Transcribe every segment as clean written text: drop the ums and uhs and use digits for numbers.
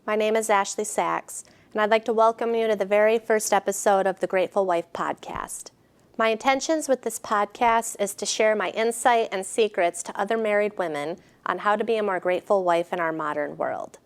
My name is Ashley Saxe, and I'd like to welcome you to the very first episode of the Grateful Wife podcast. My intentions with this podcast is to share my insight and secrets to other married women on how to be a more grateful wife in our modern world.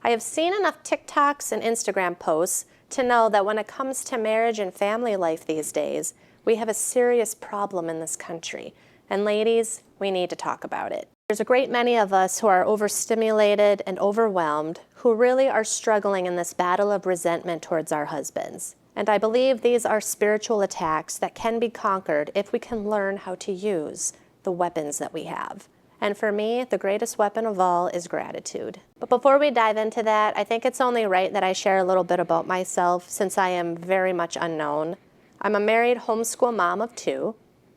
I have seen enough TikToks and Instagram posts to know that when it comes to marriage and family life these days, we have a serious problem in this country. And ladies, we need to talk about it. There's a great many of us who are overstimulated and overwhelmed who really are struggling in this battle of resentment towards our husbands. And I believe these are spiritual attacks that can be conquered if we can learn how to use the weapons that we have. And for me, the greatest weapon of all is gratitude. But before we dive into that, I think it's only right that I share a little bit about myself since I am very much unknown. I'm a married homeschool mom of 2.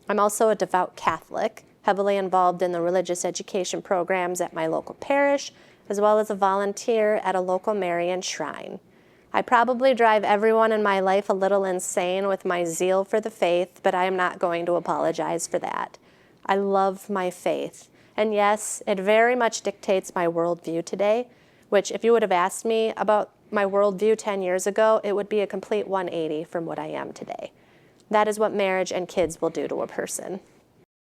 I'm also a devout Catholic, heavily involved in the religious education programs at my local parish, as well as a volunteer at a local Marian shrine. I probably drive everyone in my life a little insane with my zeal for the faith, but I am not going to apologize for that. I love my faith. And yes, it very much dictates my worldview today, which if you would have asked me about my worldview 10 years ago, it would be a complete 180 from what I am today. That is what marriage and kids will do to a person.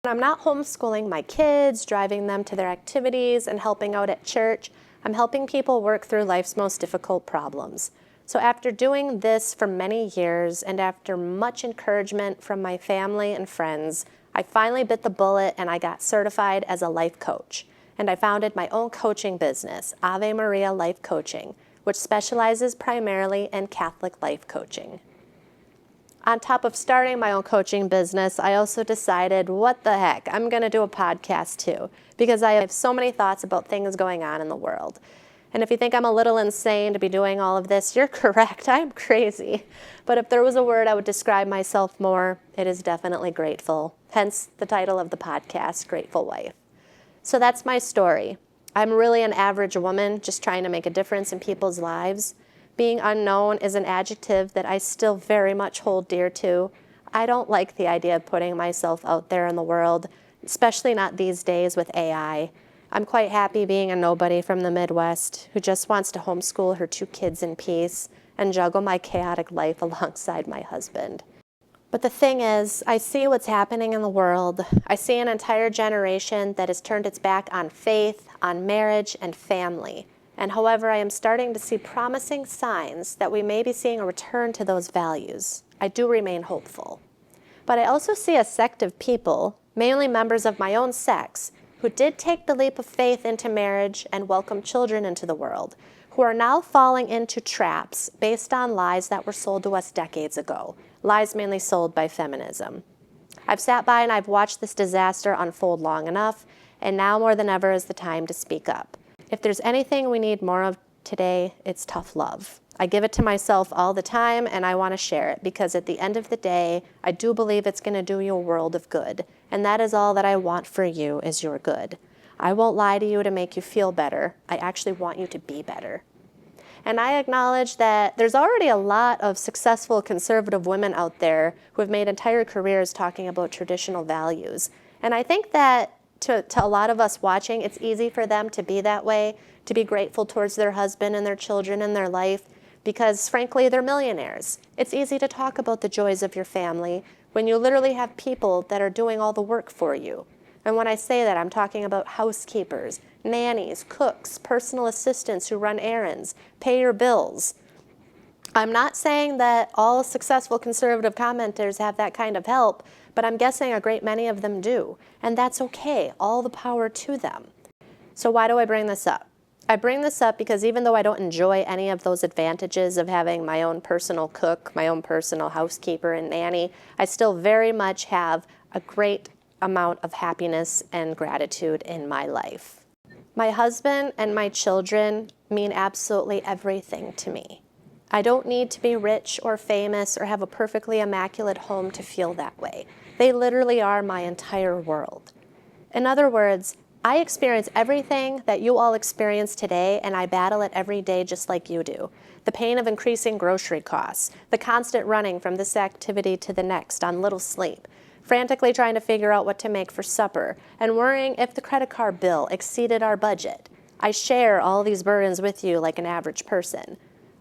I'm not homeschooling my kids, driving them to their activities, and helping out at church. I'm helping people work through life's most difficult problems. So after doing this for many years and after much encouragement from my family and friends, I finally bit the bullet and I got certified as a life coach. And I founded my own coaching business, Ave Maria Life Coaching, which specializes primarily in Catholic life coaching. On top of starting my own coaching business, I also decided, what the heck, I'm going to do a podcast too, because I have so many thoughts about things going on in the world. And if you think I'm a little insane to be doing all of this, you're correct, I'm crazy. But if there was a word I would describe myself more, it is definitely grateful. Hence the title of the podcast, Grateful Wife. So that's my story. I'm really an average woman just trying to make a difference in people's lives. Being unknown is an adjective that I still very much hold dear to. I don't like the idea of putting myself out there in the world, especially not these days with AI. I'm quite happy being a nobody from the Midwest who just wants to homeschool her 2 kids in peace and juggle my chaotic life alongside my husband. But the thing is, I see what's happening in the world. I see an entire generation that has turned its back on faith, on marriage, and family. And however, I am starting to see promising signs that we may be seeing a return to those values. I do remain hopeful. But I also see a sect of people, mainly members of my own sex, who did take the leap of faith into marriage and welcome children into the world, who are now falling into traps based on lies that were sold to us decades ago, lies mainly sold by feminism. I've sat by and I've watched this disaster unfold long enough, and now more than ever is the time to speak up. If there's anything we need more of today, it's tough love. I give it to myself all the time, and I want to share it because at the end of the day, I do believe it's going to do you a world of good, and that is all that I want for you is your good. I won't lie to you to make you feel better. I actually want you to be better. And I acknowledge that there's already a lot of successful conservative women out there who have made entire careers talking about traditional values. And I think that to a lot of us watching, it's easy for them to be that way, to be grateful towards their husband and their children and their life, because frankly, they're millionaires. It's easy to talk about the joys of your family when you literally have people that are doing all the work for you. And when I say that, I'm talking about housekeepers, nannies, cooks, personal assistants who run errands, pay your bills. I'm not saying that all successful conservative commenters have that kind of help, but I'm guessing a great many of them do. And that's okay, all the power to them. So why do I bring this up? I bring this up because even though I don't enjoy any of those advantages of having my own personal cook, my own personal housekeeper and nanny, I still very much have a great amount of happiness and gratitude in my life. My husband and my children mean absolutely everything to me. I don't need to be rich or famous or have a perfectly immaculate home to feel that way. They literally are my entire world. In other words, I experience everything that you all experience today, and I battle it every day just like you do. The pain of increasing grocery costs, the constant running from this activity to the next on little sleep, frantically trying to figure out what to make for supper, and worrying if the credit card bill exceeded our budget. I share all these burdens with you like an average person.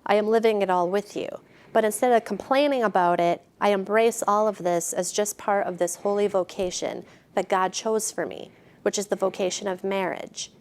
I am living it all with you. But instead of complaining about it, I embrace all of this as just part of this holy vocation that God chose for me, which is the vocation of marriage.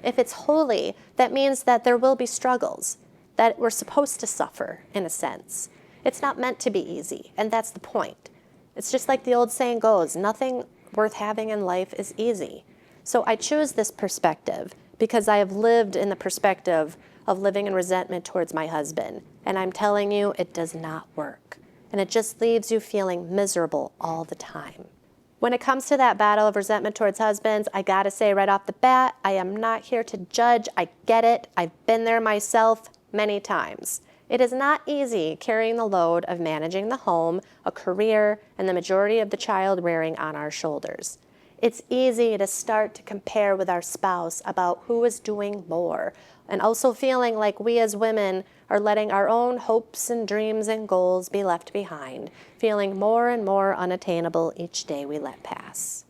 If it's holy, that means that there will be struggles, that we're supposed to suffer, in a sense. It's not meant to be easy, and that's the point. It's just like the old saying goes, nothing worth having in life is easy. So I choose this perspective because I have lived in the perspective of living in resentment towards my husband. And I'm telling you, it does not work. And it just leaves you feeling miserable all the time. When it comes to that battle of resentment towards husbands, I gotta say right off the bat, I am not here to judge. I get it. I've been there myself many times. It is not easy carrying the load of managing the home, a career, and the majority of the child rearing on our shoulders. It's easy to start to compare with our spouse about who is doing more, and also feeling like we as women are letting our own hopes and dreams and goals be left behind, feeling more and more unattainable each day we let pass.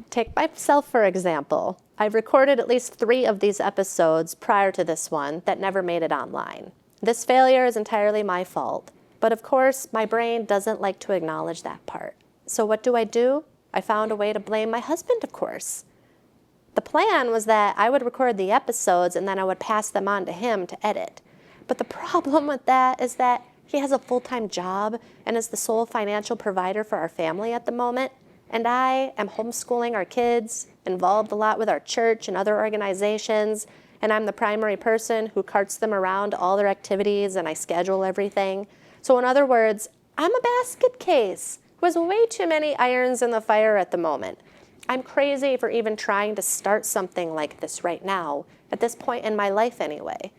Take myself, for example. I've recorded at least 3 of these episodes prior to this one that never made it online. This failure is entirely my fault, but of course, my brain doesn't like to acknowledge that part. So what do? I found a way to blame my husband, of course. The plan was that I would record the episodes and then I would pass them on to him to edit. But the problem with that is that he has a full-time job and is the sole financial provider for our family at the moment, and I am homeschooling our kids, involved a lot with our church and other organizations, and I'm the primary person who carts them around to all their activities and I schedule everything. So in other words, I'm a basket case who has way too many irons in the fire at the moment. I'm crazy for even trying to start something like this right now, at this point in my life anyway.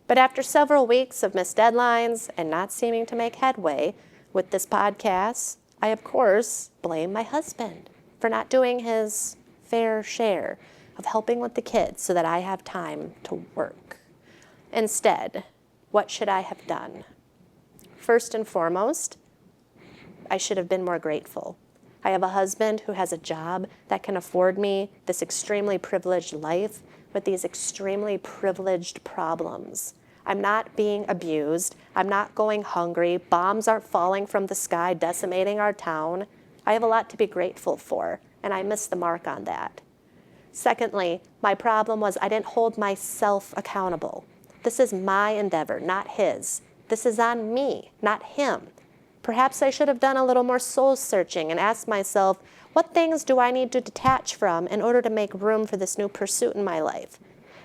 But after several weeks of missed deadlines and not seeming to make headway with this podcast, I of course blame my husband for not doing his fair share of helping with the kids so that I have time to work. Instead, what should I have done? First and foremost, I should have been more grateful. I have a husband who has a job that can afford me this extremely privileged life with these extremely privileged problems. I'm not being abused. I'm not going hungry. Bombs aren't falling from the sky, decimating our town. I have a lot to be grateful for, and I missed the mark on that. Secondly, my problem was I didn't hold myself accountable. This is my endeavor, not his. This is on me, not him. Perhaps I should have done a little more soul searching and asked myself, what things do I need to detach from in order to make room for this new pursuit in my life?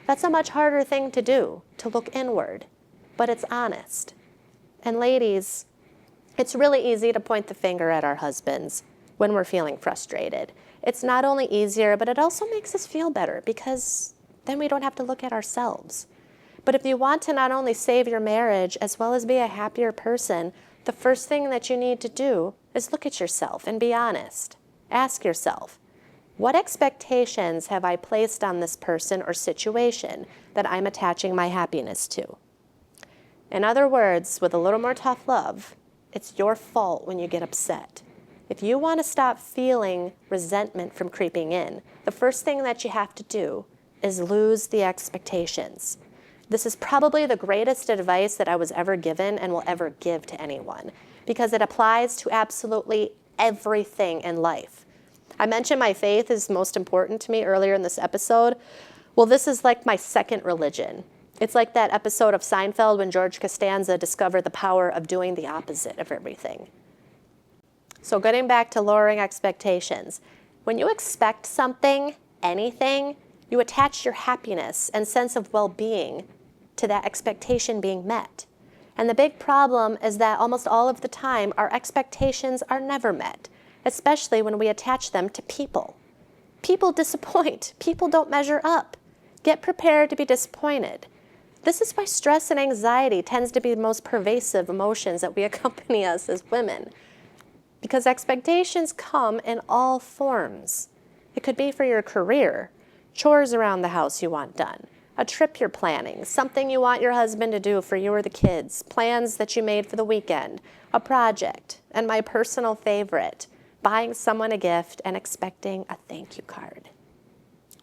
That's a much harder thing to do, to look inward, but it's honest. And ladies, it's really easy to point the finger at our husbands when we're feeling frustrated. It's not only easier, but it also makes us feel better because then we don't have to look at ourselves. But if you want to not only save your marriage as well as be a happier person, the first thing that you need to do is look at yourself and be honest. Ask yourself, what expectations have I placed on this person or situation that I'm attaching my happiness to? In other words, with a little more tough love, it's your fault when you get upset. If you want to stop feeling resentment from creeping in, the first thing that you have to do is lose the expectations. This is probably the greatest advice that I was ever given and will ever give to anyone because it applies to absolutely everything in life. I mentioned my faith is most important to me earlier in this episode. Well, this is like my second religion. It's like that episode of Seinfeld when George Costanza discovered the power of doing the opposite of everything. So getting back to lowering expectations, when you expect something, anything, you attach your happiness and sense of well-being to that expectation being met. And the big problem is that almost all of the time, our expectations are never met, especially when we attach them to people. People disappoint. People don't measure up. Get prepared to be disappointed. This is why stress and anxiety tends to be the most pervasive emotions that we accompany us as women. Because expectations come in all forms. It could be for your career, chores around the house you want done, a trip you're planning, something you want your husband to do for you or the kids, plans that you made for the weekend, a project, and my personal favorite, buying someone a gift and expecting a thank you card.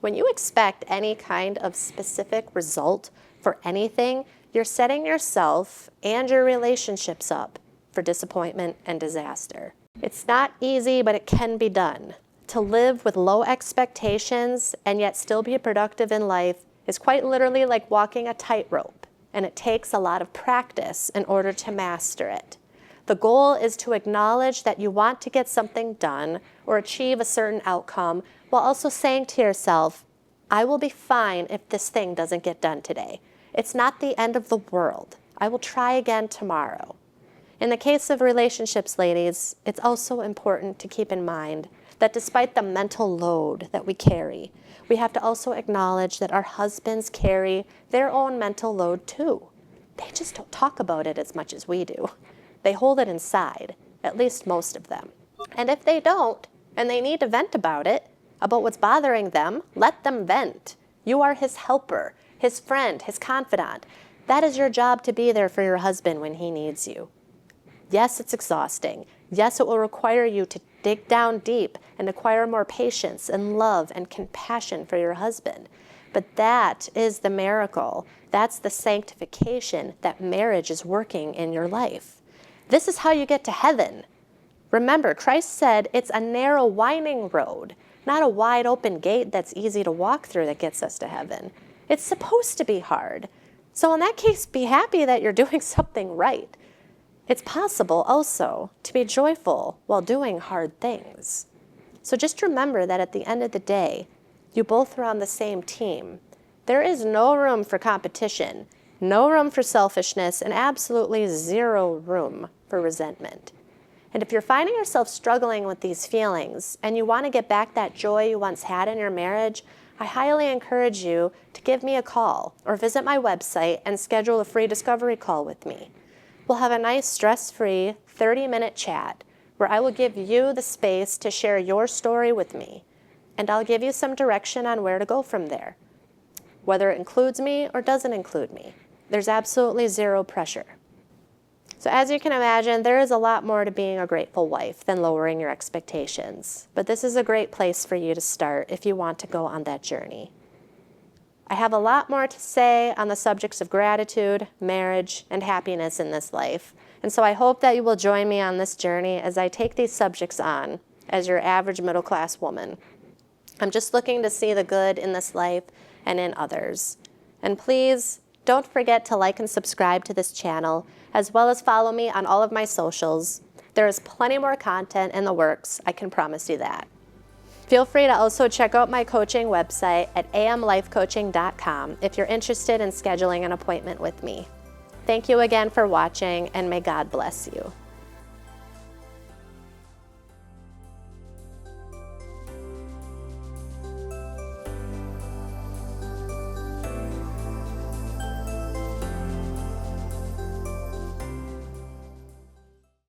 When you expect any kind of specific result for anything, you're setting yourself and your relationships up for disappointment and disaster. It's not easy, but it can be done. To live with low expectations and yet still be productive in life is quite literally like walking a tightrope, and it takes a lot of practice in order to master it. The goal is to acknowledge that you want to get something done or achieve a certain outcome while also saying to yourself, I will be fine if this thing doesn't get done today. It's not the end of the world. I will try again tomorrow. In the case of relationships, ladies, it's also important to keep in mind that despite the mental load that we carry, we have to also acknowledge that our husbands carry their own mental load too. They just don't talk about it as much as we do. They hold it inside, at least most of them. And if they don't, and they need to vent about it, about what's bothering them, let them vent. You are his helper, his friend, his confidant. That is your job, to be there for your husband when he needs you. Yes, it's exhausting. Yes, it will require you to dig down deep and acquire more patience and love and compassion for your husband. But that is the miracle. That's the sanctification that marriage is working in your life. This is how you get to heaven. Remember, Christ said it's a narrow, winding road, not a wide open gate that's easy to walk through that gets us to heaven. It's supposed to be hard. So in that case, be happy that you're doing something right. It's possible also to be joyful while doing hard things. So just remember that at the end of the day, you both are on the same team. There is no room for competition, no room for selfishness, and absolutely zero room for resentment. And if you're finding yourself struggling with these feelings and you want to get back that joy you once had in your marriage, I highly encourage you to give me a call or visit my website and schedule a free discovery call with me. We'll have a nice stress-free 30-minute chat where I will give you the space to share your story with me, and I'll give you some direction on where to go from there, whether it includes me or doesn't include me. There's absolutely zero pressure. So as you can imagine, there is a lot more to being a grateful wife than lowering your expectations, but this is a great place for you to start if you want to go on that journey. I have a lot more to say on the subjects of gratitude, marriage, and happiness in this life, and so I hope that you will join me on this journey as I take these subjects on as your average middle-class woman. I'm just looking to see the good in this life and in others. And please, don't forget to like and subscribe to this channel, as well as follow me on all of my socials. There is plenty more content in the works, I can promise you that. Feel free to also check out my coaching website at amlifecoaching.com if you're interested in scheduling an appointment with me. Thank you again for watching, and may God bless you.